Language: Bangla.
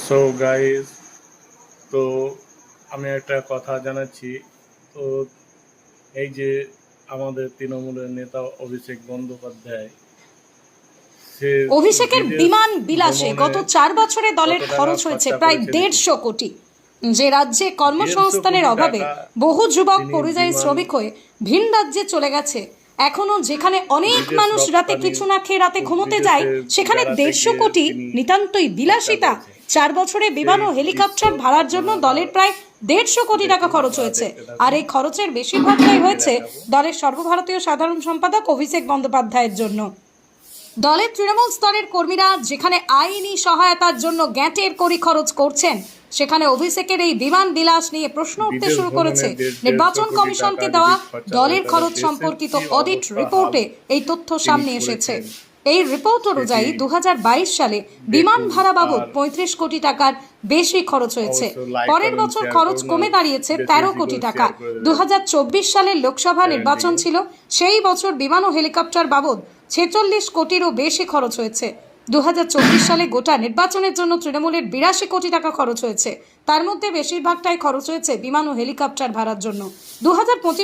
সো গাইস, তো আমি একটা কথা জানাচ্ছি। তো এই যে আমাদের তৃণমূলের নেতা অভিষেক বন্দ্যোপাধ্যায়, সে অভিষেকের বিদেশ বিমান বিলাসে ভ্রমণে গত 4 বছরে দলের কত টাকা খরচ হয়েছে খরচা প্রায় করেছে দেখুন। 150 কোটি। যে রাজ্যে 150 কর্মসংস্থানের কোটি অভাবে টাকা বহু যুবক তিনি পরিযায়ী বিমান শ্রমিক হয়ে ভিন রাজ্যে চলে গেছে, এখনো যেখানে অনেক বিদেশ মানুষ রাতে রপ্তানি কিছু না খেয়ে রাতে ঘুমোতে যায়, বিদেশে সেখানে বেড়াতে 150 গিয়ে কোটি তিনি নিতান্তই বিলাসিতা। খরচা করেছেন। 4 বছরে বিমান ও সেই হেলিকপ্টার দৃশ্য ভাড়ার জন্য আপনারা দলের প্রায় 150 কোটি টাকা দেখুন খরচ বা হয়েছে। দেখতে থাকুন। আর এই খরচের বেশিরভাগটাই হয়েছে দেখাবো। দলের সর্বভারতীয় সাধারণ সম্পাদক অভিষেক বন্দ্যোপাধ্যায়ের জন্য। দলের তৃণমূল স্তরের কর্মীরা যেখানে আইনি সহায়তার জন্য গ্যাঁটের কড়ি খরচ করছেন, সেখানে অভিষেকের এই বিমান বিলাস নিয়ে প্রশ্ন উঠতে বিদেশ শুরু ভ্রমণে করেছে। 150 নির্বাচন কোটি কমিশনকে টাকা দেওয়া যদি খরচা দলের হয়, খরচ তাহলে সম্পর্কিত দেশের কি অডিট অবস্থা রিপোর্টে হবে এই তথ্য তিনি সামনে এসেছে। করেছেন। এই রিপোর্ট অনুযায়ী 2022 সালে বিমান ভাড়া বাবদ 35 কোটি টাকার বেশি খরচ হয়েছে। অবশ্যই লাইক পরের করুন, বছর শেয়ার খরচ করুন, কমে দাঁড়িয়েছে বেশি 13 বেশি কোটি করে টাকা। শেয়ার করে দেবেন 2024 সালে লোকসভা নির্বাচন চ্যানেলটিকে। ছিল, সেই বছর বিমান ও হেলিকপ্টার বাবদ 46 কোটিরও বেশি খরচ হয়েছে। 2024 সালে গোটা নির্বাচনের জন্য তৃণমূলের 82 কোটি টাকা খরচ হয়েছে। তার মধ্যে বেশিরভাগটাই খরচ হয়েছে বিমান ও হেলিকপ্টার ভাড়ার জন্য। 2025